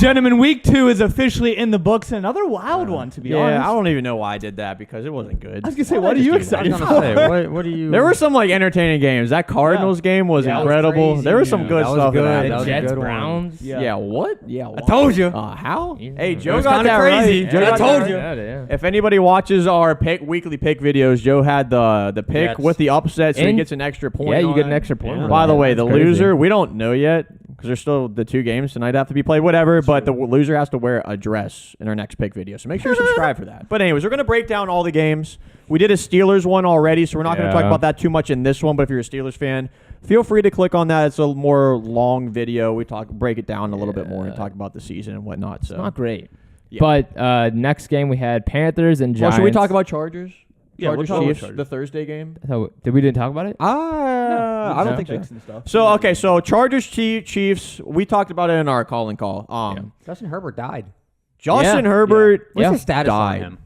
gentlemen, week 2 is officially in the books. Another wild one, to be honest. Yeah, I don't even know why I did that because it wasn't good. I was going to say, what are you excited for? What do you? There were some like entertaining games. That Cardinals game was incredible. Was there was some good that was stuff in good. that. That was a Jets, good one. Browns. Yeah, what? Yeah, I told you. How? Yeah. Hey, Joe was got kinda that crazy. right. Joe I got told that you. right. Yeah. If anybody watches our weekly pick videos, Joe had the pick Jets. with the upset, so he And- gets an extra point. Yeah, you on get an it. extra point. Yeah. By the way, That's the crazy. loser, we don't know yet because there's still the 2 games tonight have to be played, whatever. But the loser has to wear a dress in our next pick video. So make sure you subscribe for that. But anyways, we're going to break down all the games. We did a Steelers one already, so we're not going to talk about that too much in this one. But if you're a Steelers fan, feel free to click on that. It's a more long video. We break it down a little bit more and talk about the season and whatnot. So It's not great. Yeah. But next game we had Panthers and Well, Giants. should we talk about Chargers? Yeah, we'll Chargers, talk about Chiefs, Chargers. the Thursday game. So, we didn't talk about it? I don't No. think so. Picks and stuff. So okay, so Chargers, Chiefs. We talked about it in our call and call. Justin Herbert died. Justin Yeah. Herbert What's Yeah. the status died. on him?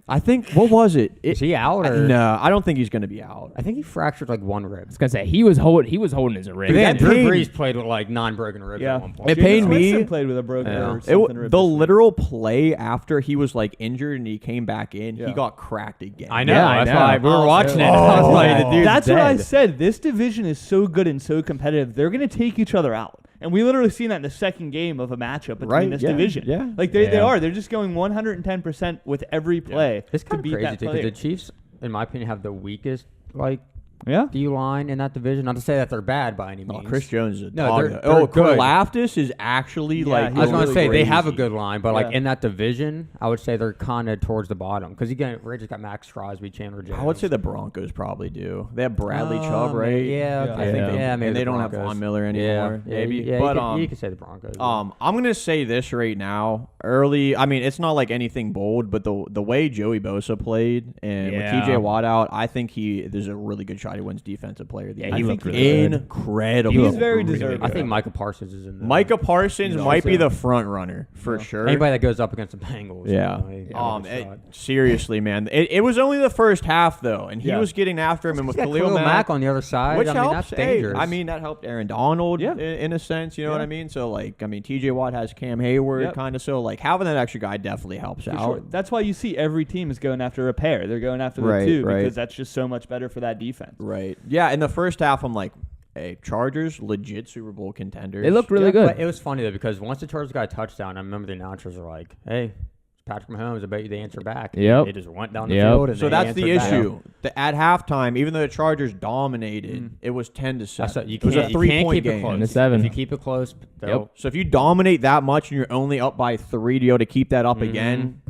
I think what was it? Is he out or? No, I don't think he's going to be out. I think he fractured like one rib. I was gonna say he was holding his rib. Yeah, Yeah, Drew pain- Brees played with like non-broken ribs Yeah. at one point. It pained me. Winston played with a broken Yeah. or It, something rib the this week. literal play after he was like injured and he came back in, Yeah. he got cracked again. I know. Yeah, I that's know. why we were Oh, watching it. oh. I was like, the dude's That's what I dead. said. This division is so good and so competitive. They're going to take each other out. And we literally seen that in the second game of a matchup between Right, this yeah, division. yeah. Like they Yeah. are. They're just going 110% with every play It's to kind of beat crazy that too player. because the Chiefs, in my opinion, have the weakest like Yeah. D line in that division. Not to say that they're bad by any Oh, means. Chris Jones is a No, dog. they're Oh, good. Karlaftis is actually Yeah, like. he's I was going to really say they have a crazy. good line, but like Yeah. in that division, I would say they're kind of towards the bottom because again, we just got Max Crosby, Chandler Jones. I would say the Broncos probably do. They have Bradley Oh, Chubb, right? Yeah, Yeah. I think they, yeah, maybe and they the don't have Broncos. Von Miller anymore. Yeah, maybe. yeah, But you could say the Broncos. I'm gonna say this right now. Early, I mean, it's not like anything bold, but the way Joey Bosa played and with Yeah. TJ Watt out, I think there's a really good shot he wins Defensive Player of the Year. Yeah, he I looked think really good. incredible. He's very Really deserving. good. I think Micah Parsons is in there. Micah Parsons He's might be also- the front runner for sure. Anybody that goes up against the Bengals. Yeah. you know, he- Seriously, man. It was only the first half though, and he Yeah. was getting after him, and with He's got Khalil Khalil Mack Mack on the other side. which I mean, helps. that's Hey, dangerous. I mean, that helped Aaron Donald Yeah. in a sense. You know what Yeah. I mean? So like, I mean, TJ Watt has Cam Hayward Yep. kind of. So like, having that extra guy definitely helps For out. sure. That's why you see every team is going after a pair. They're going after the Right, two right. because that's just so much better for that defense. Right. Yeah. In the first half, I'm like, hey, Chargers, legit Super Bowl contenders. They looked really Yeah, good. But it was funny though because once the Chargers got a touchdown, I remember the announcers were like, "Hey, it's Patrick Mahomes. I bet you they answer back." Yep. They just went down the Yep. field. And So they that's the answered back. issue. At halftime, even though the Chargers dominated, it was 10-7. That's what, you it was can't, a you can't 3-point keep game. it close. 10-7. If you keep it close, they'll- So if you dominate that much and you're only up by 3 to be able to keep that up again,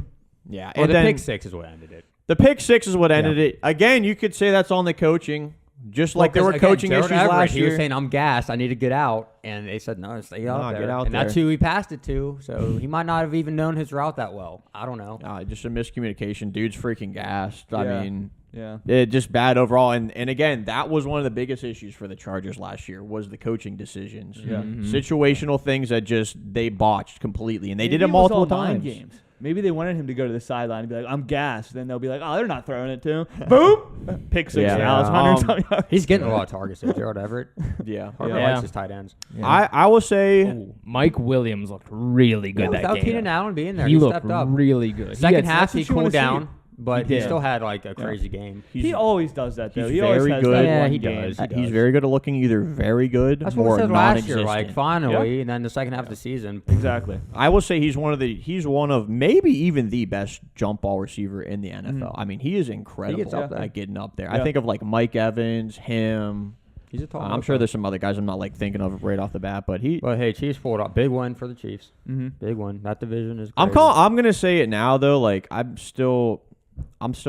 yeah. Well, and the then pick six is what ended it. the pick 6 is what ended it. Again, you could say that's on the coaching, just like there were coaching Gerald issues Everett, last he year. was saying, "I'm gassed. I need to get out," and they said, "No, stay out there." get out and there. that's who he passed it to. So he might not have even known his route that well. I don't know. Just a miscommunication. Dude's freaking gassed. Yeah. I mean, Yeah. it just bad overall. And again, that was one of the biggest issues for the Chargers last year was the coaching decisions. Yeah. Situational things that just they botched completely, and they did Maybe it was multiple all mind times. games. Maybe they wanted him to go to the sideline and be like, "I'm gassed." Then they'll be like, "Oh, they're not throwing it to him." Boom, pick 6 Yeah. now. It's 100 yards. He's getting a lot of targets. Though, Gerald Everett. Yeah. Harper Yeah. likes his tight ends. I will say Ooh, Mike Williams looked really good that Without game. Keenan Allen being there, he he looked stepped up. really good. Second He half, that's he what you wanna cooled see. down, but He he did. still had like a crazy game. He always does that though. he's He always very has good. that Yeah, one he game. does. he's very good at looking either very good That's what we or said last year. non-existent. Like finally, and then the second half of the season, Exactly. I will say he's one of maybe even the best jump ball receiver in the NFL. I mean, he is incredible up there. at getting up there. Yeah. I think of like Mike Evans, him. he's a tall. I'm sure there's some other guys I'm not like thinking of right off the bat, but he. But hey, Chiefs pulled up. Big win for the Chiefs. Mm-hmm. Big win. That division is. I'm crazy. I'm gonna say it now though. Like I'm still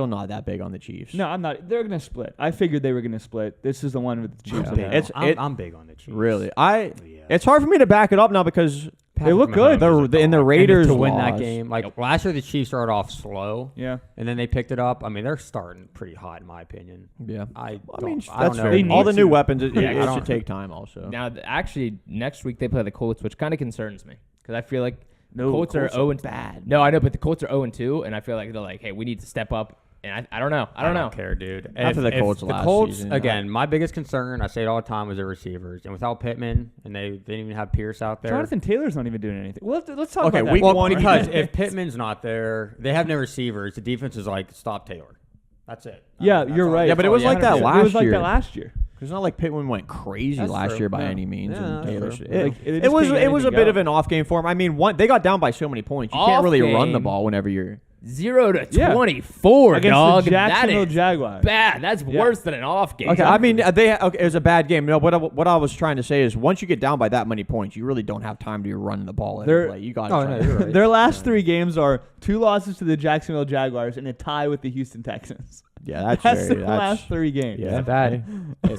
not that big on the Chiefs. No, I'm not. They're gonna split. I figured they were gonna split. This is the one with the Chiefs. Yeah. ahead. I'm big on the Chiefs. Really, Yeah. It's hard for me to back it up now because They look good. and the Raiders to win that lost. game. Like last year, the Chiefs started off slow, Yeah. and then they picked it up. I mean, they're starting pretty hot in my opinion. Yeah, I mean don't that's know. fair. They need All the new to. weapons, it I should don't- take time also. Now, actually, next week they play the Colts, which kind of concerns me because I feel like No, Colts are Colts are 0 bad. No, I know, but the Colts are 0-2, and I feel like they're like, hey, we need to step up And I don't know. I don't don't know. care, dude. After the Colts the last Colts, season, again, my biggest concern, I say it all the time, was their receivers. And without Pittman, and they didn't even have Pierce out there. Jonathan Taylor's not even doing anything. Well, let's talk Okay, about that. week Well, one, because if Pittman's not there, they have no receivers. The defense is like, stop Taylor. That's it. Yeah, That's you're all- right. Yeah, but it was like that 100%. last It was like year. that last year. It's not like Pittman went crazy That's last true. year by Yeah. any means. Yeah, and that's Taylor true. should- Like, they It just was can't get it was a anything bit of going. an off game for him. I mean, they got down by so many points. You can't Off really run the game. ball whenever you're. 0 to Yeah. 24, Against dog. the Jacksonville That is Jaguars. bad. That's Yeah. worse than an off game. Okay, I mean it was a bad game. No, what I was trying to say is once you get down by that many points, you really don't have time to run the ball. They're- Play. You got. Oh, no, you're right. Their last 3 games are 2 losses to the Jacksonville Jaguars and a tie with the Houston Texans. Yeah, that's That's very. the last 3 games. Yeah, bad. that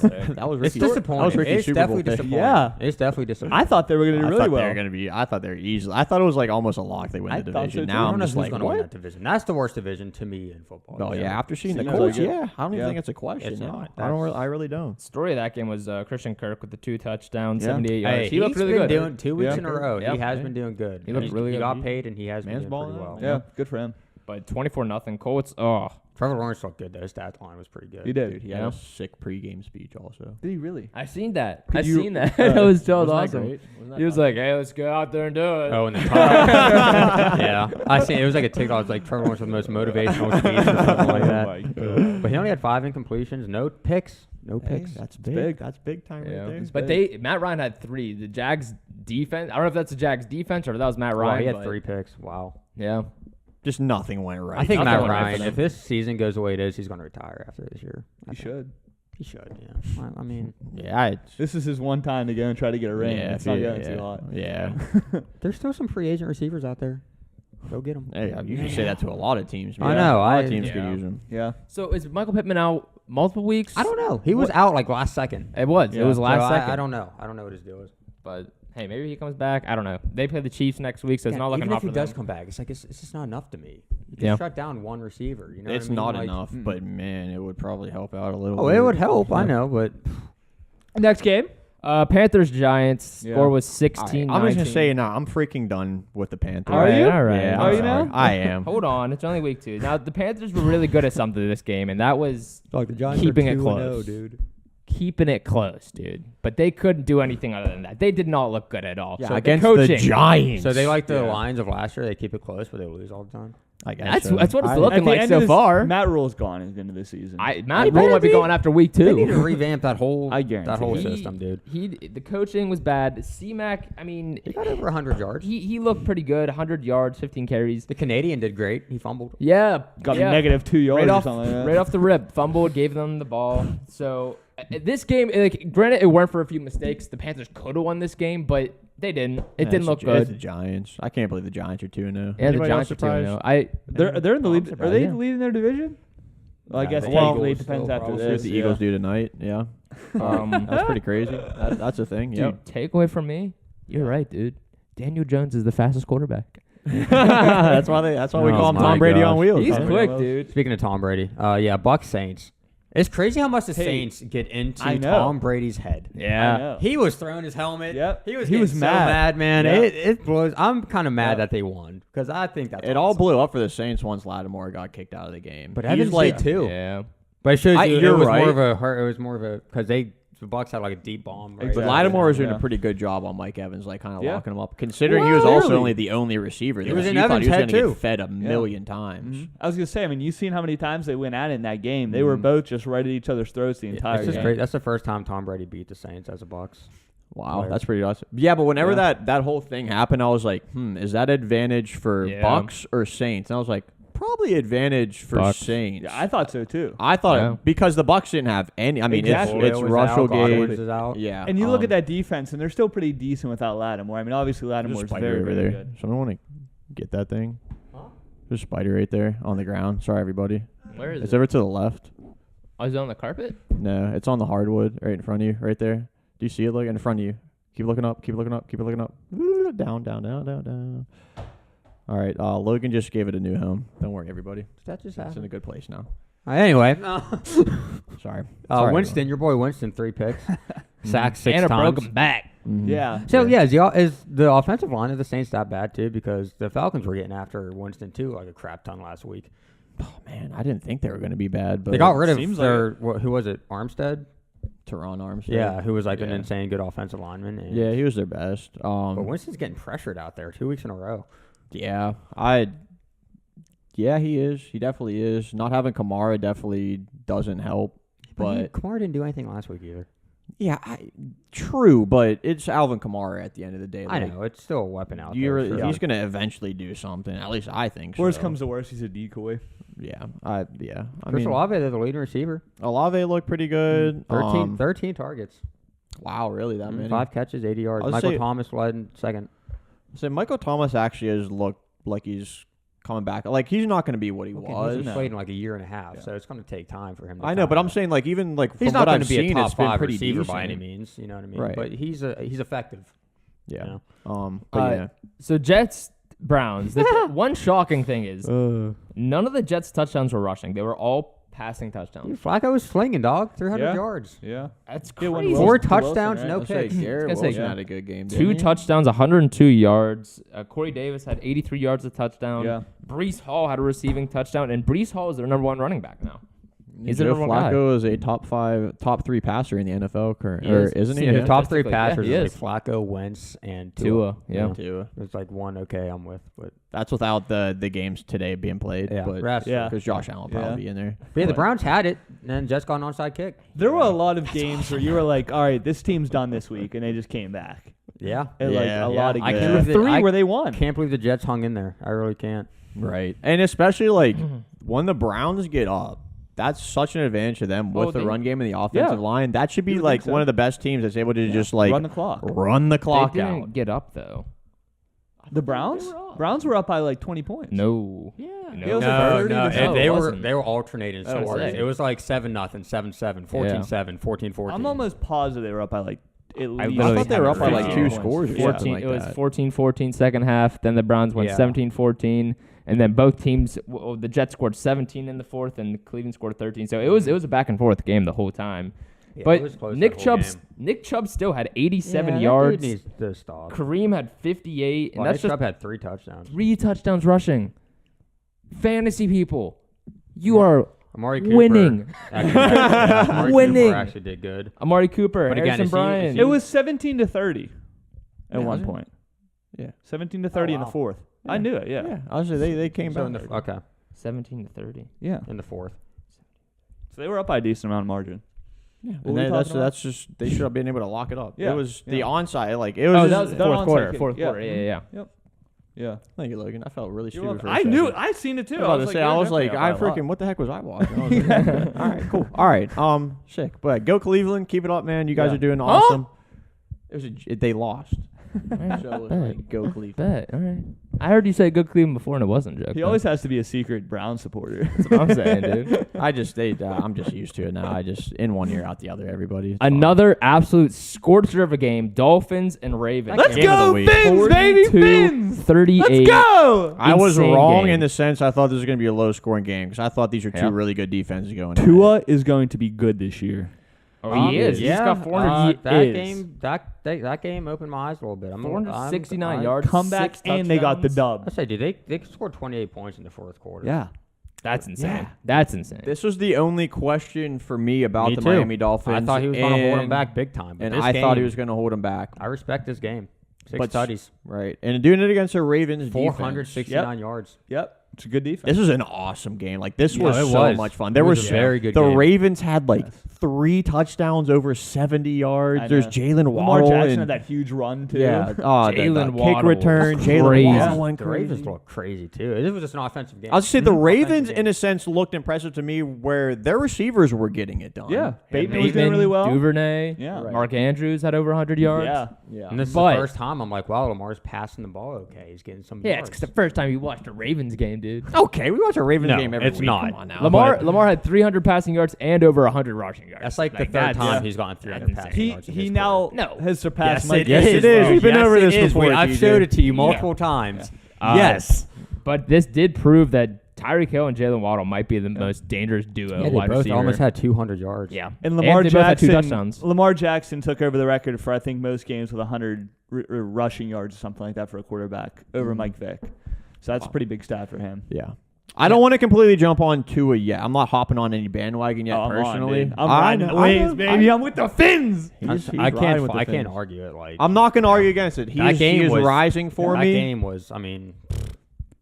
was It's Ricky. disappointing. That was Ricky's It's Super Bowl definitely pick. disappointing. Yeah. It's definitely disappointing. I thought they were going to do really I thought well. they were gonna be. I thought they were easy. I thought it was like almost a lock they win I the thought so division. too. Now I don't I'm know just who's like, going to win what? that division. That's the worst division to me in football. Oh yeah, after seeing the Seems Colts, like it. yeah, I don't even Yeah. think it's a question. It's no. not. I really don't. Story of that game was Christian Kirk with the 2 touchdowns, Yeah. 78 yards. Hey, he looked he's really been good. doing 2 weeks Yeah. in a row. Yep. He has Yeah. been doing good. He looked really He good. got paid, and he has Man's been doing pretty balling well. out. Yeah, good for him. But 24-0 Colts. Oh, Trevor Lawrence looked good though. His stat line was pretty good. He did. Dude, he Yeah. had a sick pregame speech also. Did he really? I seen that. Could I you- seen that. That was so Wasn't that awesome. great? Wasn't that He was like, "Hey, let's go out there and do it." Oh, in the tunnel. Yeah, I seen it was like a TikTok. It was like Trevor Lawrence with the most motivational speech or something like that. my God. But he only had 5 incompletions, no picks, no Hey, picks. that's big. big. That's big time Yeah. right there. But Matt Ryan had 3. The Jags defense. I don't know if that's the Jags defense or if that was Matt Wow, Ryan. he had but 3 picks. Wow. Yeah. Just nothing went right. I think Nothing Matt went right for Ryan, them. if this season goes the way it is, he's going to retire after this year. I He think. should. He should. Yeah. I mean, Yeah, This is his one time to go and try to get a ring. yeah, it's not yeah, going to see a lot. Yeah. there's still some free agent receivers out there. Go get them. Hey, you can say that to a lot of teams. I man. know, A lot I- of teams could Yeah. use them. Yeah. So is Michael Pittman out multiple weeks? I don't know. He was out like last second. It was. Yeah. It was last So second. I don't know. I don't know what his deal is. But hey, maybe he comes back. I don't know. They play the Chiefs next week, so it's not looking even hot if he for does them. come back, it's like it's just not enough to me. You Yeah. just shut down one receiver. You know, It's what I mean? not Like, enough, but man, it would probably help out a little. Oh, bit. it would help. I Yeah. know, but Next game. Panthers Giants Yeah. score was All right, 16. I'm just gonna say now, I'm freaking done with the Panthers. Are you? All right. Yeah, Are I'm you sorry. now? I am. Hold on, it's only week 2. Now the Panthers were really good at something this game, and that was like the Giants Keeping are it 2-0, close. dude. keeping it close, dude. But they couldn't do anything other than that. They did not look good at all. Yeah, so against the coaching, the Giants. So they like the Yeah. Lions of last year. They keep it close, but they lose all the time. I guess That's what it's At looking the like end so of this- far. Matt Rule's gone at the end of the season. Matt Rule might be going after week They need 2. to revamp that whole I guarantee that whole it. system, dude. The coaching was bad. C-Mac, I mean, He got over 100 yards. he looked pretty good. 100 yards, 15 carries. The Canadian did great. He fumbled. Yeah, Got yeah. negative 2 yards right or off, something like that. right off the rip. Fumbled, gave them the ball. So this game, like, granted, it weren't for a few mistakes. The Panthers could have won this game, but they didn't. It didn't look It's good. the Giants. I can't believe the Giants are 2-0. Yeah, the Anybody else Giants are 2-0. surprised? They're in the I'm lead. Are surprised, they yeah. leading their division? Well, I Yeah, guess the technically it Eagles depends still after probably. See what this. the Eagles do tonight. Yeah, Um, that's pretty crazy. That's a thing. dude, Yeah. take away from me. You're right, dude. Daniel Jones is the fastest quarterback. that's why we Oh call him my Tom Brady on gosh. wheels. He's huh? quick, dude. Speaking of Tom Brady, yeah, Bucs Saints. It's crazy how much the Hey, Saints get into I know. Tom Brady's head. I Yeah. know. He was throwing his helmet. Yep. He was He was getting mad. so mad, man. Yeah. It blows. I'm kind of mad Yeah. that they won because I think that's It all awesome. blew up for the Saints once Lattimore got kicked out of the game. But He's Evans like, did too. Yeah. But it shows you you're it was right. more of a. It was more of a because the Bucs had like a deep bomb. Right? But Exactly. Lattimore was doing Yeah. a pretty good job on Mike Evans, like kind of Yeah. locking him up. Considering he Well, was also really? only the only receiver. He there, was so in you thought Evans' he was head, gonna too. get fed a million times. Mhm. I was gonna say. I mean, you've seen how many times they went at it in that game. They were both just right at each other's throats the entire It's just game. great. That's the first time Tom Brady beat the Saints as a Bucs. Wow, Player. that's pretty awesome. Yeah, but whenever Yeah. that whole thing happened, I was like, is that advantage for Yeah. Bucks or Saints? And I was like, probably advantage for Bucks. Saints. Yeah, I thought so too. I thought Yeah. because the Bucks didn't have any. I mean, Exactly. it's Boyle was Russell out, Godwin Gage. is out. Yeah, And you look at that defense, and they're still pretty decent without Lattimore. I mean, obviously There's Lattimore's a spider very, over very there. good. Someone want to get that thing? Huh? There's a spider right there on the ground. Sorry, everybody. Where is It's it? over to the left. Oh, is it on the carpet? No, it's on the hardwood right in front of you, right there. Do you see it? Look in front of you. Keep looking up. Keep looking up. Keep looking up. Down, down, down, down, down. All right. Logan just gave it a new home. Don't worry, everybody. That just It's in happened. a good place now. Anyway, Sorry. Winston, your boy Winston, 3 picks, sacked 6 And a times. broken back. Mhm. Yeah. So yeah, is the offensive line of the Saints that bad too? Because the Falcons were getting after Winston too, like a crap ton last week. Oh man, I didn't think they were going to be bad, but They got rid of seems their who was it? Armstead. Teron Armstead. Yeah, who was like an Yeah. insane good offensive lineman. And Yeah, he was their best. but Winston's getting pressured out there 2 weeks in a row. Yeah, he is. He definitely is. Not having Kamara definitely doesn't help. But Kamara didn't do anything last week either. yeah, true. But it's Alvin Kamara at the end of the day. I like, know it's still a weapon out there. He's Sure. going to eventually do something. At least I think. Worst so. comes to worst, he's a decoy. Yeah, I Chris mean, Olave, they're the leading receiver. Olave looked pretty good. 13 targets. Wow, really that many? 5 catches, 80 yards. I'll Michael say- Thomas led in second. So Michael Thomas actually has looked like he's coming back. Like he's not going to be what he He's was. played in like a year and a half, so it's going to take time for him. To I know, but I'm kinda- saying like even like he's from not what going I've to be a seen, top it's been 5 pretty receiver decent. by any means. You know what I mean? Right. But he's effective. Yeah. You But yeah. So Jets, Browns. One shocking thing is none of the Jets' touchdowns were rushing. They were all passing touchdowns. Flacco was slinging, dog. 300 Yeah. yards. Yeah. That's Get one crazy. Wilson- 4 to Wilson, touchdowns, right? no I'll say picks. Garrett I was gonna say, Wilson had a good game. 2 didn't he? touchdowns, 102 yards. Corey Davis had 83 yards of touchdown. Yeah. Brees Hall had a receiving touchdown, and Brees Hall is their number 1 running back now. He's the Joe number 1 guy. Flacco is a top 3 passer in the NFL currently, He is. isn't he? Yeah, Yeah. the top 3 Statistically, yeah, passers he is is. like Flacco, Wentz, and Tua, yeah. Tua. There's like one okay I'm with, but That's without the games today being played. Yeah, but rest. Yeah. because Josh Allen will probably Yeah. be in there. yeah, the Browns had it, and then Jets got an onside kick. There were a lot of games where you were like, all right, this team's done this week, and they just came back. Yeah, And Yeah. like a Yeah. lot of I games. can't There were believe that- 3 I where they won. can't believe the Jets hung in there. I really can't. Right. And especially like when the Browns get up, that's such an advantage to them with Oh, the they- run game and the offensive line. That should be You would like think so. one of the best teams that's able to just like Run the clock. run the clock They didn't out. get up though. The Browns? Browns were up by like 20 points. No. Yeah. No. It was like 30 to no, zero. they it were wasn't. they were alternating That was scores. it. It was like 7-0, 7-7, 14-7, 14-14. I'm almost positive they were up by like at least. I literally thought they were up by like 15 2 points. scores or Yeah. something like It was that. 14-14 second half. Then the Browns went Yeah. 17-14, and then both teams. The Jets scored 17 in the fourth, and Cleveland scored 13. So it was a back and forth game the whole time. Yeah, it But was close Nick that whole Chubb game. still had Yeah, 87 that dude yards. needs to stop. Kareem had 58, and Well, that's Nick just Chubb had 3 touchdowns. 3 touchdowns rushing. Fantasy people, you are Amari Cooper winning. actually, Amari Winning. Cooper actually did good. Amari Cooper, But again, Harrison is he- Bryant. is he- It was 17 to 30 at Yeah, one was it? point. Yeah. 17 to 30 in the wow. fourth. I knew it. Yeah. Yeah, I was they came So in back. the okay 17-30. Yeah. in the fourth. So they were up by a decent amount of margin. Yeah, What and were we then talking about? that's just they should have been able to lock it up. Yeah, It was the yeah. onside, like it was. Oh, just- that was the that fourth onside quarter. kick. Fourth Yeah. quarter. Yeah. Yeah. Thank you, Logan. I felt really You're stupid welcome. for a I second. knew it. I seen it too. I was about to say, I was like, I freaking. freaking, what the heck was I watching? I was like, all right, cool. All right, sick. But go Cleveland, keep it up, man. You guys Yeah. are doing awesome. It was they lost. So it was Bet. like, go Cleveland. Bet. All right. I heard you say good Cleveland before, and it wasn't joke. He always has to be a secret Brown supporter. That's what I'm saying, dude. I'm just used to it now. I just in one ear out the other. Everybody. It's fine. Another absolute scorcher of a game. Dolphins and Ravens. Let's Game of the go, week. Fins, baby, Fins. 38. Let's go. I was Insane wrong game. in the sense I thought this was going to be a low scoring game because I thought these are two Yeah. really good defenses going. at it. Tua is going to be good this year. Oh, he is. Yeah, He's got 400. He that is. game that game opened my eyes a little bit. 469 I'm- yards. Comeback, 6 and they got the touchdowns. I dub. say, dude, they scored 28 points in the fourth quarter. Yeah. That's insane. Yeah. That's insane. This was the only question for me about Me the too. Miami Dolphins. I thought he was going to hold him and- back big time. But and this I thought he game, was going to hold him back. I respect this game. 6 But- tutties, Right. And doing it against a Ravens 469 yards. Yep. It's a good defense. This was an awesome game. Like this Yeah, was it so was. much fun. It There was was a very good The game. Ravens had like Yes. 3 touchdowns over 70 yards. I There's know. Jalen Lamar Waddle Jackson and had that huge run too. yeah, the Jalen kick Waddle return. was Jalen crazy. Waddle went The crazy. Ravens looked crazy too. It was just an offensive game. I'll just say the Ravens, game. in a sense, looked impressive to me, where their receivers were getting it done. Yeah. Bateman was doing really well. Duvernay. Yeah. Right. Mark Andrews had over 100 yards. Yeah. yeah. And this is But- the first time I'm like, wow, Lamar's passing the ball okay. He's getting some Yeah, yards. it's the first time you watched a Ravens game, dude. Okay, we watch a Ravens No, game every it's week. not. Come on now. Lamar had 300 passing yards and over 100 rushing yards. That's like the third that's- time he's gotten 300 that's passing He yards. in he his now career. No. has surpassed Yes, Mike. it Yes, is, it is. bro. We've been Yes, over it this is. before, I've TJ. showed it to you Yeah. multiple times. Uh, Yes. But this did prove that Tyreek Hill and Jalen Waddle might be the most dangerous duo Yeah, they wide both receiver. almost had 200 yards. Yeah. And Lamar they both had 2 Jackson. touchdowns. Lamar Jackson took over the record for I think most games with 100 rushing yards or something like that for a quarterback over Mike Vick. So that's a pretty big stat for him. Yeah. I don't want to completely jump on Tua yet. I'm not hopping on any bandwagon yet I'm personally. on, dude. I'm riding the waves, baby. I'm with the Fins. I can't argue it. Like I'm not gonna argue against it. He is rising for me. That game was. I mean,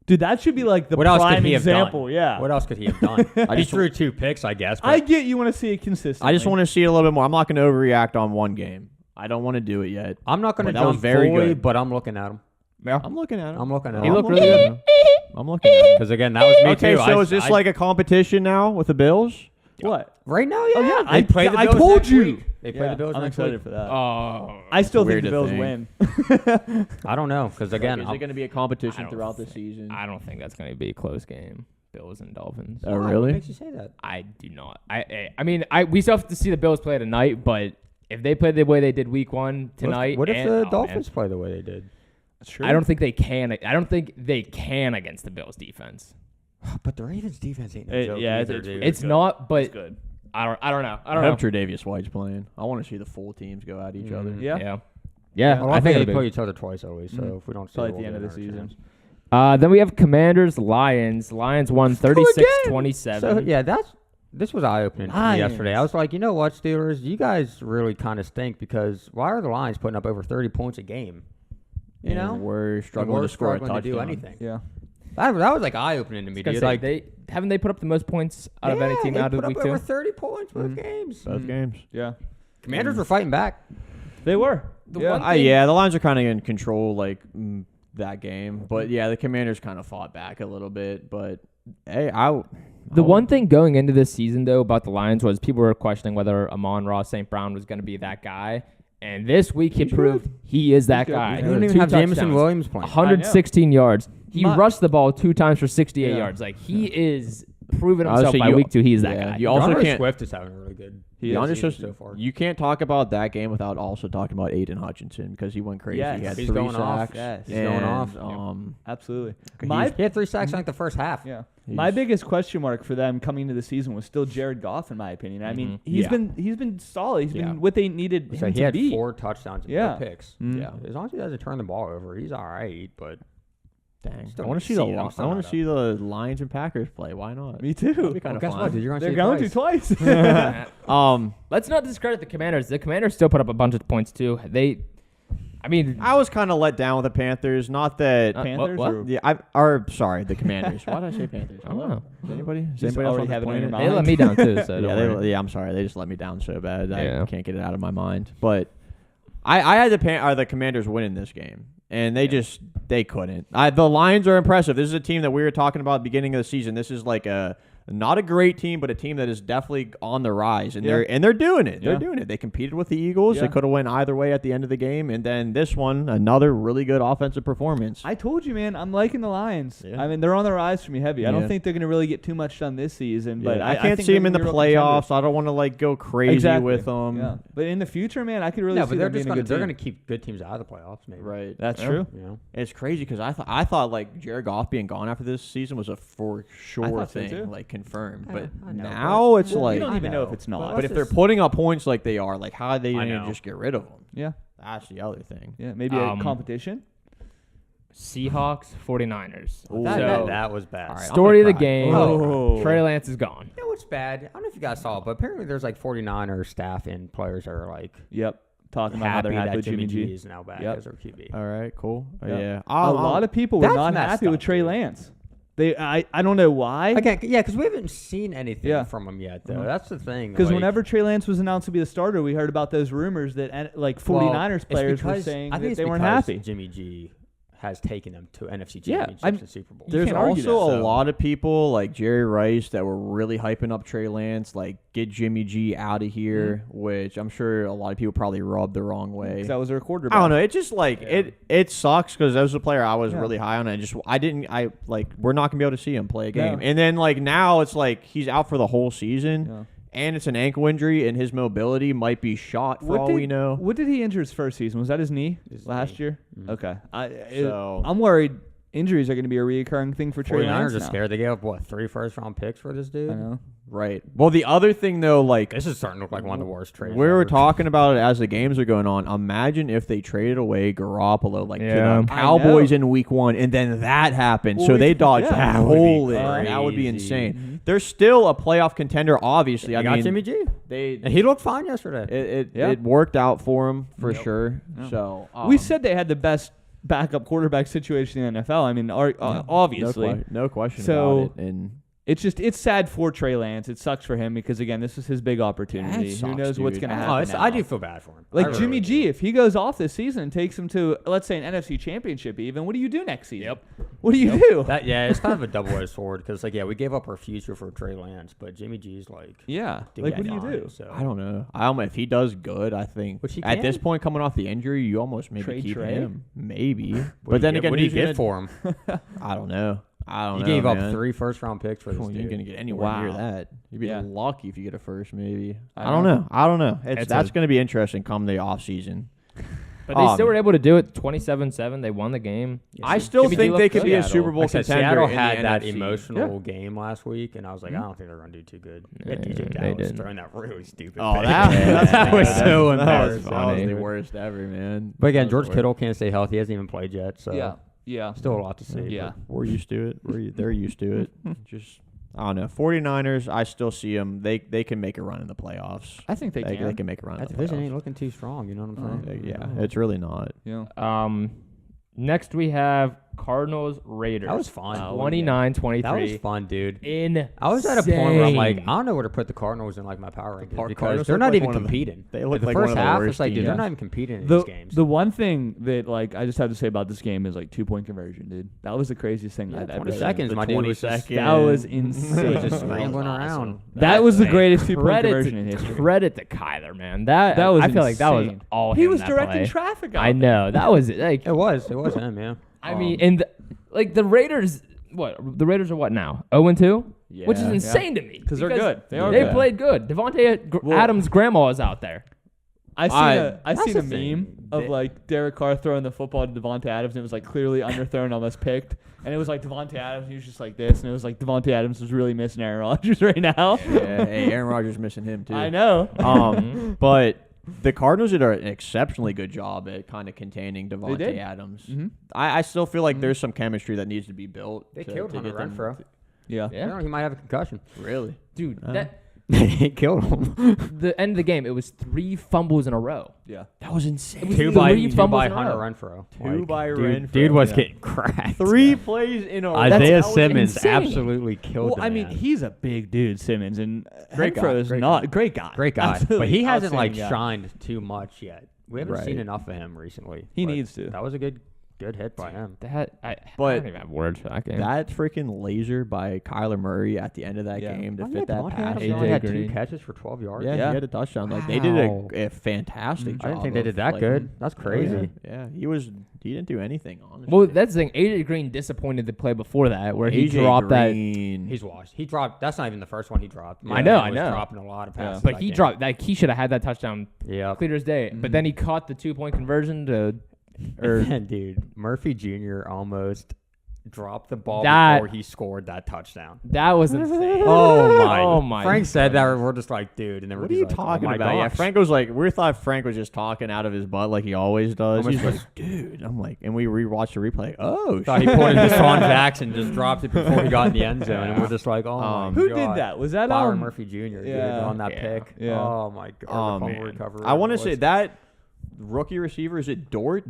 dude, that should be like the what else could prime he have example. done? Yeah. What else could he have done? He threw 2 picks, I guess. I get you want to see it consistently. I just want to see it a little bit more. I'm not gonna overreact on one game. I don't want to do it yet. I'm not going to That was jump very fully, good. but I'm looking at him. Yeah. I'm looking at him. I'm looking at He him. looked really good. I'm looking at him. Because again, that was me Okay, too. so is this like a competition now with the Bills? What? right now? Yeah. Oh, yeah. They play the I Bills told next you. week. They play the Bills I'm next excited week. for that. Oh. I still think weird the to Bills think. win. I don't know because again, Is it going to be a competition I don't throughout the think- season? I don't think that's going to be a close game. Bills and Dolphins. Oh, What really? makes you say that? I do not. I mean, we still have to see the Bills play tonight, but if they play the way they did week 1 tonight, What if and- the oh, man. Dolphins play the way they did? That's true. I don't think they can. I don't think they can against the Bills defense. But the Ravens defense ain't no It- joke yeah, either, it's- dude. It's good. not, but It's good. I don't know. I I don't hope know. Tre'Davious White's playing. I want to see the full teams go at each other. Yeah. Yeah. Well, I think they it'll play be. each other twice always. So Mhm. if we don't see Probably it, at the end of we'll the get our season. chance. Then we have Commanders, Lions. Lions won 36-27. So yeah, this was eye opening to me Lions. yesterday. I was like, you know what, Steelers, you guys really kind of stink because why are the Lions putting up over 30 points a game? You And know, we're And struggling to score a struggling to do touchdown. anything. Yeah. That was like eye opening to me, dude. Like they put up the most points out of any team they out of put week up 2. over 30 points both games. Both games. Yeah. Commanders were fighting back. They were. The yeah. one thing- Yeah, the Lions are kind of in control, like that game. But yeah, the Commanders kind of fought back a little bit. But hey, The one thing going into this season, though, about the Lions was people were questioning whether Amon-Ra St. Brown was going to be that guy. And this week he proved he is that good. guy. He's They good. don't even 2 have Jameson touchdowns, Williams playing. 116 yards. He My- rushed the ball 2 times for 68 Yeah. yards. Like, he is proving himself Honestly, by you- week 2. He is that yeah, guy. you also DeAndre can't- Swift is having a really good DeAndre season so far. You can't talk about that game without also talking about Aiden Hutchinson because he went crazy. Yes. He had He's 3 going off. sacks. Yes. He's going off. Absolutely. he's- He had 3 sacks in like the first half. Yeah. He's- My biggest question mark for them coming into the season was still Jared Goff, in my opinion. I mean, Yeah. he's been solid. He's Yeah. been what they needed So him he to had be. 4 touchdowns and Yeah. 4 picks. Mm. Yeah. As long as he doesn't turn the ball over, he's all right. But Dang. Still I want wanna to see see it. I'm I still want not to see the Lions and Packers play. Why not? Me too. That'd be kind of guess fun. what, dude? You're They're gonna going see to twice. Let's not discredit the Commanders. The Commanders still put up a bunch of points, too. I was kind of let down with the Panthers. Not that. Panthers what? or- Yeah, sorry, the Commanders. Why did I say Panthers? I don't know. Does anybody? Does Just anybody else already on the have it on your planet? They let me down, too. So Yeah, don't worry. I'm sorry. They just let me down so bad. Yeah. I can't get it out of my mind. But I had the Commanders winning this game, and they couldn't. The Lions are impressive. This is a team that we were talking about at the beginning of the season. This is like not a great team, but a team that is definitely on the rise, and they're doing it. Yeah. They're doing it. They competed with the Eagles. Yeah. They could have went either way at the end of the game, and then this one, another really good offensive performance. I told you, man. I'm liking the Lions. Yeah. I mean, they're on the rise for me heavy. I don't Yeah. think they're going to really get too much done this season, but I can't think see them they're in the gonna be real contenders. playoffs. I don't want to go crazy Exactly. with them. Yeah. But in the future, man, I could really no, see but they're them just being a gonna good they're team. gonna keep good teams out of the playoffs. Maybe. Right. That's Yeah. true. You know. It's crazy because I thought like Jared Goff being gone after this season was a for sure thought so thing, too. like confirmed. Yeah, But I know, now but- it's Well, like, we don't even know if know. it's not. but if they're putting up points like they are, like how are they I going to know. just get rid of them? Yeah. That's the other thing. Yeah. Maybe a competition. Seahawks, 49ers. That was bad. All right, Story of I'm the gonna game. Oh. Trey Lance is gone. You know what's bad? I don't know if you guys saw it, but apparently there's like 49er staff and players are like Yep. Talking about how they're happy that with Jimmy Jimmy G G. is now back Yep. as our QB. All right, cool. Yeah. Yeah, A lot of people were that's not messed happy with up, Trey dude. Lance. I don't know why. Again, yeah, because we haven't seen anything Yeah. from him yet, though. Mhm. That's the thing. Because like, whenever Trey Lance was announced to be the starter, we heard about those rumors that like 49ers it's players were because- saying I think that it's they weren't because happy. Jimmy G has taken them to NFC Yeah, championships I'm- and Super Bowl. You There's can't argue also that, a so. lot of people like Jerry Rice that were really hyping up Trey Lance, like get Jimmy G out of here, which I'm sure a lot of people probably rubbed the wrong way. 'Cause that was their quarterback. I don't know. It just like it sucks because that was a player I was Yeah. really high on. I like we're not gonna be able to see him play a game. No. And then like now it's like he's out for the whole season, Yeah. and it's an ankle injury, and his mobility might be shot for all we know. What did he injure his first season? Was that his knee His last knee. year? Mhm. Okay. So- I'm worried injuries are going to be a reoccurring thing for Trey 49ers Lance are now. scared. They gave up, 3 first-round picks for this dude? I know. Right. Well, the other thing though, like This is starting to look like one of the worst trades. we were ever. talking about it as the games are going on. Imagine if they traded away Garoppolo like Yeah. to the Cowboys in week 1, and then that happened. Well, so we they could- dodged yeah. a That would be bullet. That would be crazy. insane. They're still a playoff contender, obviously. They I got mean, Jimmy G. they And he looked fine yesterday. it worked out for him for Yep. sure. Yeah. So We said they had the best backup quarterback situation in the NFL. I mean, obviously. no question So- about it. And It's sad for Trey Lance. It sucks for him because again, this is his big opportunity. That Who sucks, knows what's dude. going to Oh, happen? it's- now. I do feel bad for him. Like I Jimmy really G, do. if he goes off this season and takes him to, let's say, an NFC Championship, even, what do you do next season? Yep. What do you do? It's kind of a double-edged sword because, we gave up our future for Trey Lance, but Jimmy G's Yeah. doing Like, what do you fine, do? So. I don't know. If he does good, I think Which he at this can. point coming off the injury, you almost maybe Trade keep Trey? him. Maybe. What But then again, what do you he's get gonna- for him? I don't know. I don't You know. gave up man. 3 first-round picks for this Well, you ain't dude. gonna get anywhere near Wow. that. You'd be Yeah. lucky if you get a first, maybe. I I don't know. I don't know. It's That's a- gonna be interesting come the off season. But they still were able to do it 27-7. They won the game. I still Jimmy G think they looked could good. be a Seattle. Super Bowl Like I said, contender. Seattle in the had that NFC. emotional game last week, and I was like, I don't think they're going to do too good. Yeah, DJ they Dallas didn't. throwing that really stupid Oh, pick. that was so embarrassing. That was the dude. worst ever, man. But again, That was George the worst. Kittle can't stay healthy. He hasn't even played yet, so Yeah. still a lot to see. Yeah. We're used to it. They're used to it. Just I don't know. 49ers, I still see them. They can make a run in the playoffs. I think they can. They can make a run. That in the division playoffs. ain't looking too strong. You know what I'm saying? Yeah, it's really not. Yeah. Next we have Cardinals Raiders. That was fun. 29-23. That was fun, dude. Insane. I was at a point where I'm like, I don't know where to put the Cardinals in my power rankings because Cardinals they're look not like even one of the- competing. they look the like one first of the half, worst it's like, dude, they're teams. not even competing in these games. The one thing that I just have to say about this game is 2-point conversion, dude. That was the craziest thing I've ever 20 seen. seconds, The my dude 20 was just, seconds. That was he insane. was just scrambling around. That was the Hey, greatest 2-point credit conversion to- in history. Credit to Kyler, man. That That was I feel like that was insane. all He him was that directing play. traffic out I know. That was like It was him, yeah. I mean, and the Raiders, the Raiders are what now? 0-2, which is Yeah. insane to me 'Cause they're good. They are They good. played good. Devontae Adams' grandma is out there. I That's seen a the thing. meme of Derek Carr throwing the football to Devontae Adams, and it was clearly underthrown, almost picked, and it was Devontae Adams. He was just like this, and it was Devontae Adams was really missing Aaron Rodgers right now. Yeah, hey, Aaron Rodgers missing him too. I know. But the Cardinals did an exceptionally good job at kind of containing did. Devontae Adams. Mhm. I still feel like there's some chemistry that needs to be built. They to killed get Hunter them- Renfro. Yeah. Yeah, He might have a concussion. Really? dude. Huh? They killed him. The end of the game, it was 3 fumbles in a row. Yeah. That was insane. was two three by fumbles in a Hunter row. Renfro. Two by dude, Renfro, Dude was yeah. getting cracked. 3 plays in a row. Isaiah That was Simmons insane. absolutely killed Well, the I mean, man. he's a big dude, Simmons, and Great guy, Renfro is great not great guy. Great guy. Absolutely But he hasn't outstanding guy. shined too much yet. We haven't seen Right. enough of him recently. He but needs to. That was a good hit by him. I But don't even have words for that game. That freaking laser by Kyler Murray at the end of that Yeah. game to Oh, fit yeah, that Devontae pass. Adams AJ only had 2 Green. catches for 12 yards. Yeah, Yeah. he had a touchdown. They did Wow. a fantastic job. I didn't think they of, did that good. That's Oh, crazy. Yeah, he didn't do anything, honestly. well, that's the thing. AJ Green disappointed the play before that, where he AJ dropped Green. He's washed. He dropped. That's not even the first one he dropped. I know, He I was know. dropping a lot of passes. but that he game. dropped he should have had that touchdown Yeah. clear as day. But then he caught the 2-point conversion to. And dude, Murphy Jr. almost dropped the ball That- before he scored that touchdown. That was insane. Oh my Frank said that. We're just like, dude. And then What we're are you just like, talking oh my about? Yeah, gosh. Frank was like, we thought Frank was just talking out of his butt like he always does. Almost He's like, dude, I'm like, and we rewatched the replay. Oh, Thought he pointed to Deshaun Jackson, just dropped it before he got in the end zone, and we're just like, oh my Who god. did that? Was that Byron Murphy Jr. Dude, yeah. on that Yeah. pick. Yeah. Oh my god. Oh fumble man, recovery. I want to What's- say that rookie receiver is it Deutsch?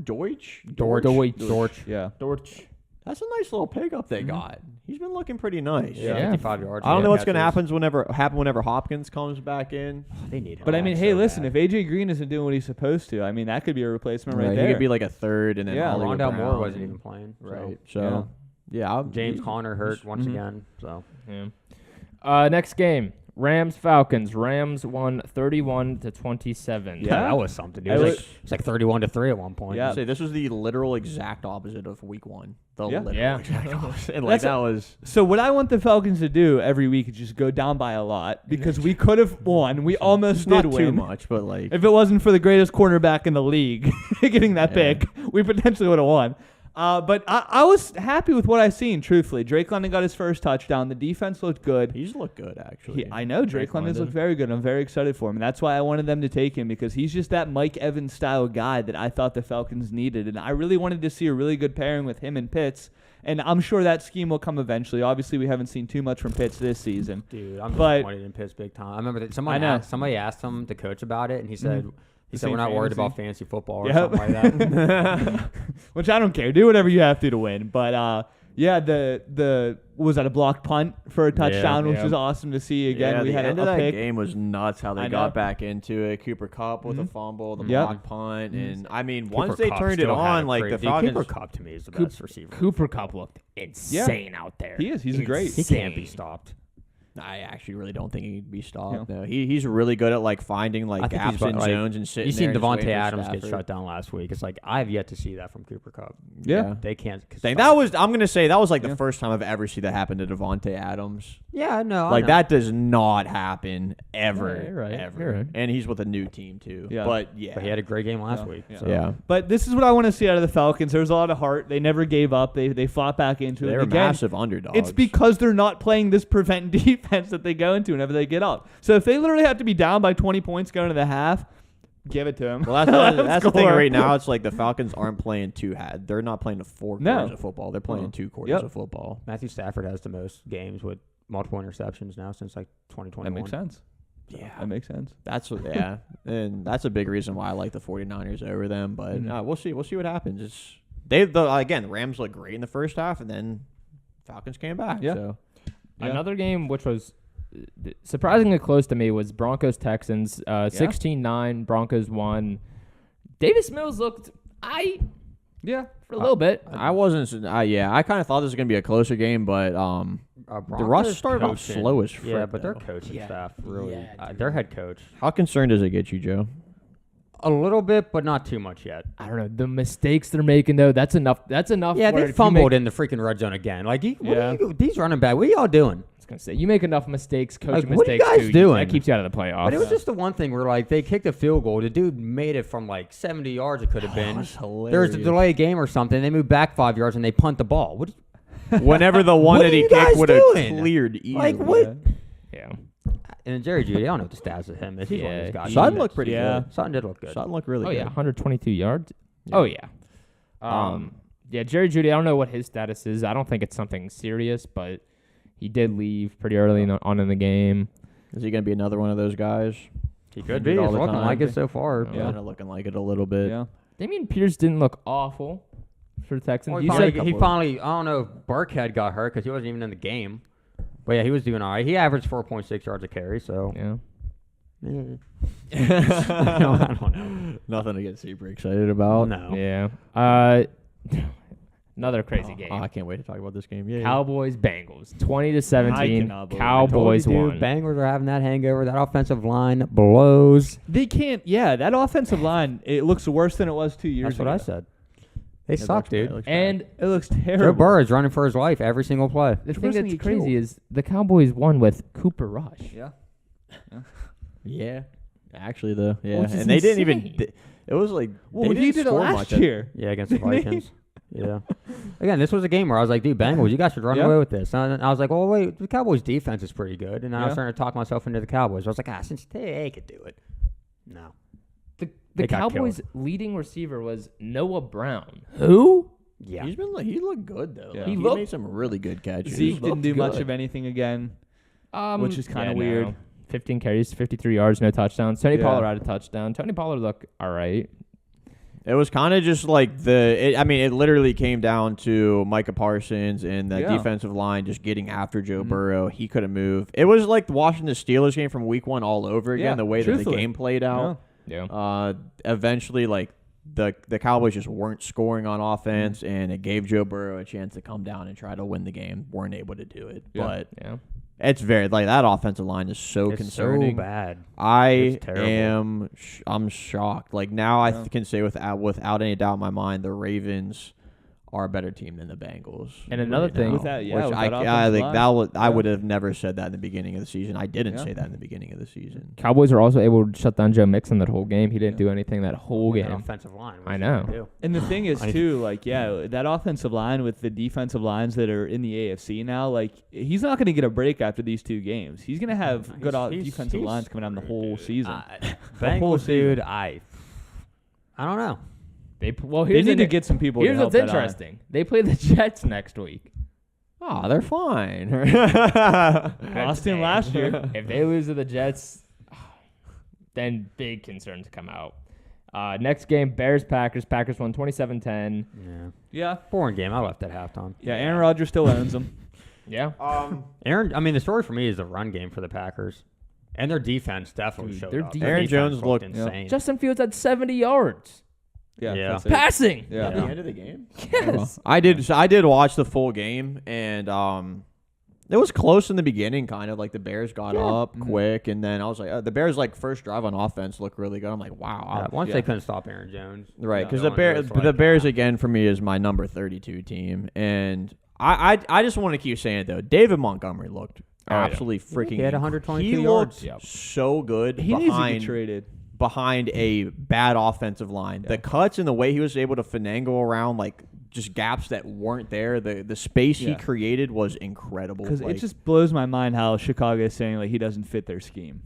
Dortch. Yeah. Dortch. That's a nice little pickup they got. He's been looking pretty nice. Yeah, 55 yards. I don't know what's going gonna happen whenever Hopkins comes back in. They need him. But I mean, back hey, so listen, bad. if AJ Green isn't doing what he's supposed to, I mean, that could be a replacement right He there. could be like a third, and then Yeah, Hollywood Rondell Brown Moore wasn't and- even playing. so. right. So yeah, James Conner hurt once Mhm. again. So Yeah. Next game. Rams Falcons. Rams won 31-27. Yeah. that was something. It It was, was- like, it's like 31-3 at one point. Yeah. Say this was the literal exact opposite of week 1. The Yeah. literal Yeah. exact opposite. And That's that was So what I want the Falcons to do every week is just go down by a lot because we could have won. We almost not did too win. much, but like If it wasn't for the greatest cornerback in the league getting that Yeah. pick, we potentially would have won. But I was happy with what I seen, truthfully. Drake London got his first touchdown. The defense looked good. He's looked good, actually. I know Drake London's looked very good. I'm very excited for him. And that's why I wanted them to take him, because he's just that Mike Evans style guy that I thought the Falcons needed. And I really wanted to see a really good pairing with him and Pitts. And I'm sure that scheme will come eventually. Obviously, we haven't seen too much from Pitts this season. Dude, I'm disappointed in Pitts big time. I remember that somebody asked him, the coach, about it, and he said, we're not worried about fantasy football or something like that. Which I don't care. Do whatever you have to win. But yeah, the was that a blocked punt for a touchdown, which was awesome to see. Again, we had the end a of that pick. game was nuts. How they got back into it. Cooper Kupp with a fumble, the blocked punt, and I mean, once they turned it on, like the Falcons. Cooper Kupp to me is the best receiver. Cooper Kupp looked insane out there. He is. He's great. He can't be stopped. I actually really don't think he'd be stopped. No, he's really good at like finding like gaps in zones and sitting. You seen there Devontae Adams get shut down last week. It's like I have yet to see that from Cooper Kupp. Yeah. They can't. I'm gonna say that was like the first time I've ever seen that happen to Devontae Adams. Yeah, no, like that does not happen ever, you're right. ever. You're right. And he's with a new team too. Yeah. But But he had a great game last week. So. Yeah. But this is what I want to see out of the Falcons. There's a lot of heart. They never gave up. They fought back into it. They're Again, massive underdogs. it's because they're not playing this prevent defense that they go into whenever they get up. So if they literally have to be down by 20 points going to the half, give it to them. Well, that's the thing right now. It's like the Falcons aren't playing they're not playing the 4 quarters of football. They're playing 2 quarters of football. Matthew Stafford has the most games with multiple interceptions now since like 2021. That makes sense. Yeah, that makes sense. That's what. Yeah, and that's a big reason why I like the 49ers over them. But we'll see. We'll see what happens. Again, the Rams looked great in the first half, and then Falcons came back. Yeah. So. Another game which was surprisingly close to me was Broncos Texans. 16-9. Broncos won. Davis Mills looked for a little bit. I wasn't. I kind of thought this was gonna be a closer game, but the Rush started off slow as frick. Yeah, but their coaching staff really. Their head coach. How concerned does it get you, Joe? A little bit, but not too much yet. I don't know. The mistakes they're making, though, that's enough. Yeah, they fumbled in the freaking red zone again. Like, these running back, what are y'all doing? I was going to say, you make enough mistakes, coaching what are you mistakes, guys doing? That keeps you out of the playoffs. But it was just the one thing where, like, they kicked a field goal. The dude made it from, like, 70 yards it could have been. That was hilarious. There was a delay game or something. They moved back 5 yards, and they punt the ball. Whenever the one that he kicked would have cleared easily. Like, what? Yeah. And Jerry Judy, I don't know what the stats of him is. He's one of those guys. Sutton looked pretty good. Sutton did look good. Sutton looked really good. Oh, yeah, 122 yards. Yeah. Oh, yeah. Yeah, Jerry Judy, I don't know what his status is. I don't think it's something serious, but he did leave pretty early on in the game. Is he going to be another one of those guys? He could be. It's looking like it so far. Yeah, looking like it a little bit. Yeah. Damian Pierce didn't look awful for the Texans. Well, he finally, I don't know if Burkhead got hurt because he wasn't even in the game. But yeah, he was doing all right. He averaged 4.6 yards a carry, so. Yeah. I don't know. Nothing to get super excited about. No. Yeah. Another crazy game. I can't wait to talk about this game. Yeah. Cowboys Bengals 20-17. Cowboys won. Bengals are having that hangover. That offensive line blows. They can't. Yeah, that offensive line. It looks worse than it was 2 years ago. That's what I said. They suck, dude. And it looks terrible. Joe Burrow is running for his life every single play. The thing that's crazy is the Cowboys won with Cooper Rush. Yeah. Yeah. Actually, though. Yeah. Which is And they didn't insane. even. It was like. Well, they he didn't did it score last much. year. Yeah, against the Vikings. Yeah. Again, this was a game where I was like, dude, Bengals, you guys should run away with this. And I was like, well, wait, the Cowboys' defense is pretty good. And I was starting to talk myself into the Cowboys. I was like, since they could do it. No. The Cowboys' leading receiver was Noah Brown. Who? Yeah. He looked good, though. Yeah. He made some really good catches. Zeke didn't do much of anything again, which is kind of weird. No. 15 carries, 53 yards, no touchdowns. Tony Pollard had a touchdown. Tony Pollard looked all right. It was kind of just like it literally came down to Micah Parsons and the defensive line just getting after Joe Burrow. He couldn't move. It was like watching the Steelers game from week 1 all over again, the way that the game played out. Yeah. Eventually, like, the Cowboys just weren't scoring on offense, and it gave Joe Burrow a chance to come down and try to win the game. Weren't able to do it. But it's very, like, that offensive line is so concerning. So bad. I'm shocked. Like, now I can say without any doubt in my mind, the Ravens are a better team than the Bengals. And another right thing- now, With that, yeah, which with I that like offensive that line. was I Yeah. would have never said that in the beginning of the season. I didn't Yeah. say that in the beginning of the season. Cowboys were also able to shut down Joe Mixon that whole game. He didn't Yeah. do anything that whole That game. offensive line. I know. And the thing is, too, like, yeah, that offensive line with the defensive lines that are in the AFC now, like, he's not going to get a break after these 2 games. He's going to have good defensive lines coming down the whole season. The whole Bengals, season. dude. I don't know. They here's need the- to get some people. Here's to what's help that line. interesting. They play the Jets next week. Oh, they're fine. Lost him last year. If they lose to the Jets, then big concerns come out. Next game, Bears-Packers. Packers won 27-10. Yeah. Yeah, Boring game. I left at halftime. yeah. Aaron Rodgers still owns them. Yeah. The story for me is the run game for the Packers. And their defense definitely Dude, showed their up. defense- Their Aaron defense Jones looked looked- insane. Justin Fields had 70 yards. Yeah. That's it. Passing. Yeah. At the end of the game. Yes. I did watch the full game, and it was close in the beginning, kind of like the Bears got up quick, and then I was like, the Bears like first drive on offense looked really good. I'm like, wow, Once Yeah. they couldn't stop Aaron Jones. right? Because Yeah. the Bears again for me is my number 32 team, and I just want to keep saying it though. David Montgomery looked Oh, yeah. absolutely freaking. He had 122 he yards. looked Yep. so good. He needs to get traded. behind a bad offensive line. The cuts and the way he was able to finagle around like just gaps that weren't there, the space he Yeah. created was incredible. Because Like, it just blows my mind how Chicago is saying like he doesn't fit their scheme.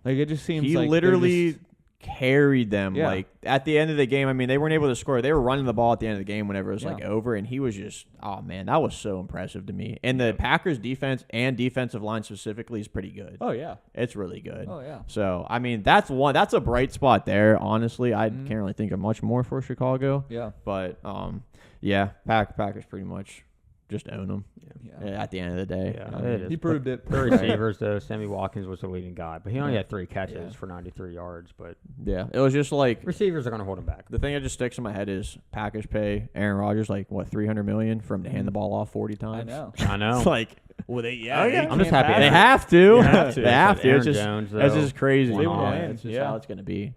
Like it just seems he like they're literally just- carried them. Yeah. Like at the end of the game, I mean, they weren't able to score. They were running the ball at the end of the game whenever it was like Yeah. over, and he was just, oh man, that was so impressive to me. And the Packers defense and defensive line specifically is pretty good. Oh yeah. It's really good. Oh yeah. So I mean, that's a bright spot there. Honestly, I can't really think of much more for Chicago. Yeah. But yeah, Packers pretty much just own them Yeah. at the end of the day. Yeah, I mean, it is. He proved it. The receivers, though, Sammy Watkins was the leading guy, but he only Yeah. had 3 catches Yeah. for 93 yards. But yeah, it was just like receivers are going to hold him back. the thing that just sticks in my head is Packers pay Aaron Rodgers like what $300 million for him to hand the ball off 40 I times. know. I know. It's like Well, they I'm just happy they Aaron- have to. You have to. They have to. Aaron It's just Jones, that's though, just crazy. went off. It's just Yeah. how it's gonna be.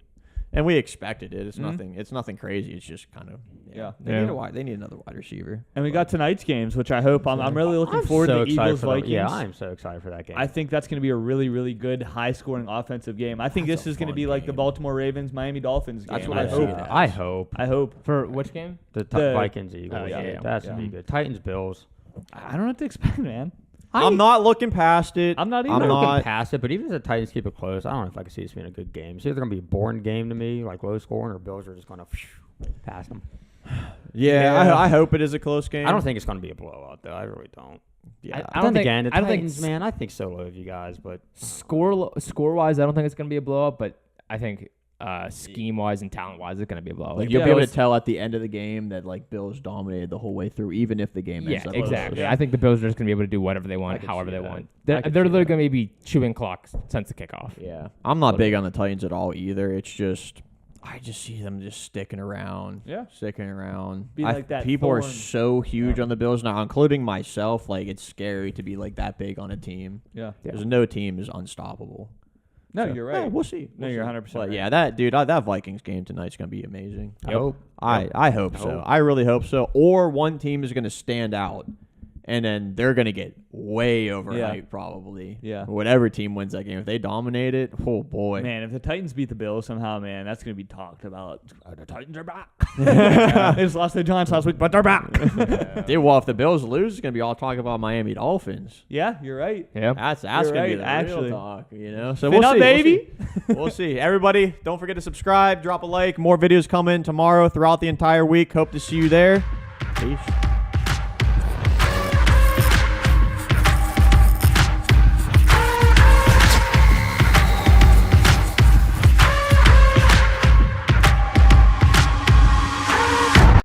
And we expected it. It's Mhm. nothing. It's nothing crazy. It's just kind of Yeah. They need another wide receiver. And we got tonight's games, which I hope I'm really looking forward so to excited Eagles for the- Vikings. Yeah, I'm so excited for that game. I think that's going to be a really, really good, high-scoring offensive game. I think That's this a is going to fun be like the game. Baltimore Ravens, Miami Dolphins game. That's what I I hope. see it as. I hope I hope. For which game? the the- Vikings Eagles. Oh, yeah. That's Yeah. gonna be good. Titans Bills. I don't know what to expect, man. I'm not looking past it. I'm not I'm either. not not- looking past it, but even if the Titans keep it close, I don't know if I can see this being a good game. It's either gonna be a boring game to me, like low scoring, or Bills are just gonna pass them. Yeah, Yeah. I hope it is a close game. I don't think it's gonna be a blowout though. I really don't. Yeah, I don't think. Again, the I don't think Titans, man. I think so low of you guys, but score wise, I don't think it's going to be a blowout. But I think scheme wise and talent wise, it's going to be a blowout. like Yeah, you'll be able to Bills- tell at the end of the game that like Bills dominated the whole way through, even if the game Yeah, ends up exactly. close. I think the Bills are just going to be able to do whatever they want, can however see they that. want. I They're can they're see literally that. going to be chewing clocks since the kickoff. Yeah, I'm not big on the Titans at all either. It's just I just see them just sticking around. Yeah. Sticking around. Be like that people are thorn. so huge on the Bills now, including myself. Like it's scary to be like that big on a team. Yeah. There's no team is unstoppable. No, So, you're right. yeah, we'll see. No, We'll you're see. 100% But right. yeah, that Vikings game tonight's gonna be amazing. I hope. I hope so. I really hope so. Or one team is gonna stand out, and then they're gonna get way overhyped probably. Yeah. Whatever team wins that game, if they dominate it, oh boy. Man, if the Titans beat the Bills somehow, man, that's going to be talked about. The Titans are back. They just lost the Giants last week, but they're back. Dude, well, if the Bills lose, it's gonna be all talk about Miami Dolphins. Yeah, you're right. Yeah. That's You're gonna be right, the actually. real talk, you know. So Fin we'll up, see, baby. We'll see. Everybody, don't forget to subscribe, drop a like. More videos coming tomorrow throughout the entire week. Hope to see you there. Peace.